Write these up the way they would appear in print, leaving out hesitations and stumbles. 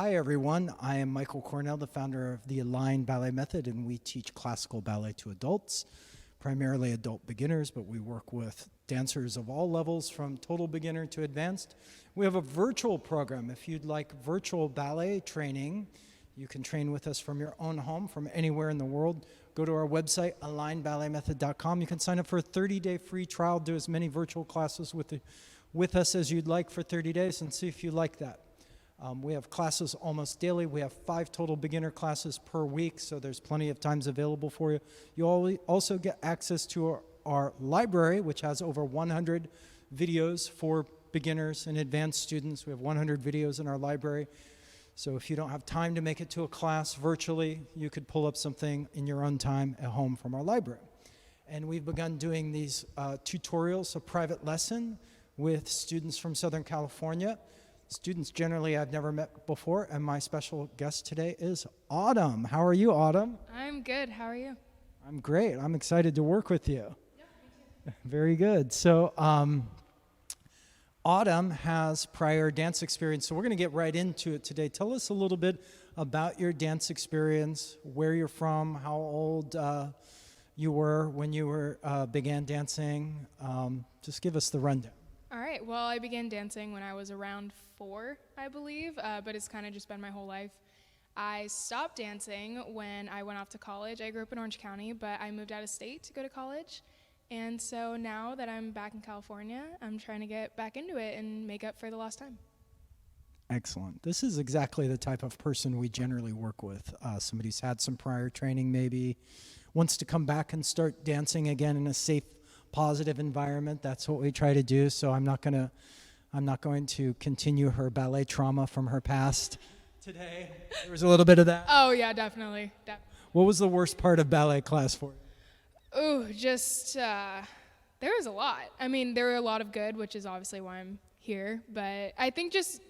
Hi everyone, I am Michael Cornell, the founder of the Align Ballet Method, and we teach classical ballet to adults, primarily adult beginners, but we work with dancers of all levels from total beginner to advanced. We have a virtual program. If you'd like virtual ballet training, you can train with us from your own home, from anywhere in the world. Go to our website, alignballetmethod.com. You can sign up for a 30-day free trial, do as many virtual classes with us as you'd like for 30 days and see if you like that. We have classes almost daily. We have 5 total beginner classes per week, so there's plenty of times available for you. You also get access to our library, which has over 100 videos for beginners and advanced students. We have 100 videos in our library. So if you don't have time to make it to a class virtually, you could pull up something in your own time at home from our library. And we've begun doing these tutorials, a private lesson with students from Southern California. Students generally I've never met before, and my special guest today is Autumn. How are you, Autumn? I'm good. How are you? I'm great. I'm excited to work with you. Yeah, me too. Very good. So Autumn has prior dance experience, so we're going to get right into it today. Tell us a little bit about your dance experience, where you're from, how old you were when you began dancing. Just give us the rundown. All right. Well, I began dancing when I was around 4, I believe, but it's kind of just been my whole life. I stopped dancing when I went off to college. I grew up in Orange County, but I moved out of state to go to college. And so now that I'm back in California, I'm trying to get back into it and make up for the lost time. Excellent. This is exactly the type of person we generally work with. Somebody who's had some prior training, maybe wants to come back and start dancing again in a safe, positive environment. That's what we try to do. So I'm not going to continue her ballet trauma from her past today. There was a little bit of that. Oh, yeah, definitely. What was the worst part of ballet class for you? Ooh, just, there was a lot. I mean, there were a lot of good, which is obviously why I'm here. But I think just,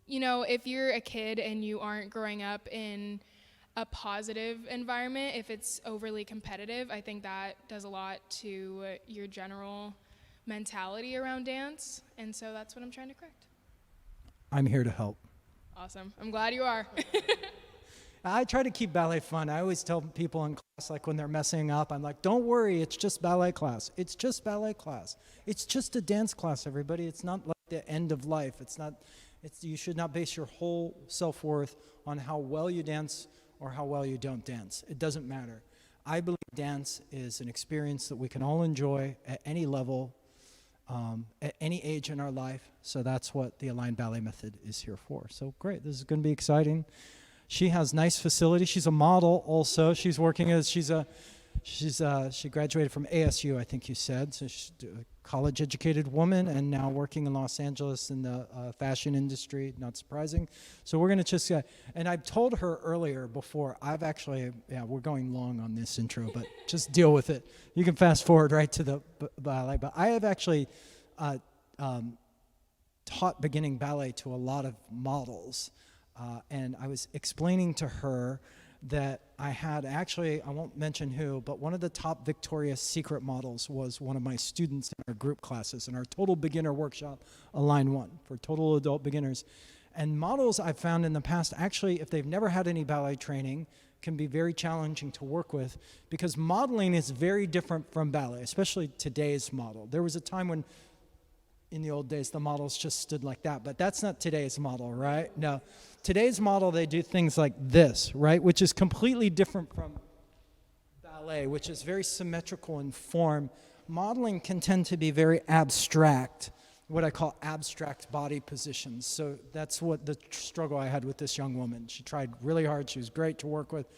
if you're a kid and you aren't growing up in a positive environment, if it's overly competitive, I think that does a lot to your general mentality around dance. And so that's what I'm trying to correct. I'm here to help. Awesome. I'm glad you are. I try to keep ballet fun. I always tell people in class, like when they're messing up, I'm like, don't worry, it's just ballet class. It's just ballet class. It's just a dance class, everybody. It's not like the end of life. You should not base your whole self-worth on how well you dance or how well you don't dance. It doesn't matter. I believe dance is an experience that we can all enjoy at any level, at any age in our life. So that's what the Align Ballet Method is here for. So great, this is going to be exciting. She has nice facilities. She's a model also. She's working as she graduated from ASU, I think you said. So she's a college-educated woman and now working in Los Angeles in the fashion industry. Not surprising. So we're going to just, and I've told her earlier before, we're going long on this intro, but just deal with it. You can fast forward right to the ballet. But I have actually taught beginning ballet to a lot of models. And I was explaining to her that I won't mention who, but one of the top Victoria's Secret models was one of my students in our group classes in our total beginner workshop, Align 1, for total adult beginners. And models I've found in the past, actually, if they've never had any ballet training, can be very challenging to work with because modeling is very different from ballet, especially today's model. There was a time when in the old days, the models just stood like that, but that's not today's model, right? No. Today's model, they do things like this, right? Which is completely different from ballet, which is very symmetrical in form. Modeling can tend to be very abstract, what I call abstract body positions. So that's what the struggle I had with this young woman. She tried really hard. She was great to work with.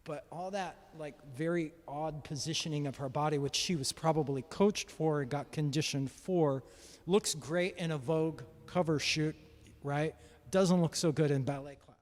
But all that like very odd positioning of her body, which she was probably coached for and got conditioned for, looks great in a Vogue cover shoot, right? Doesn't look so good in ballet class.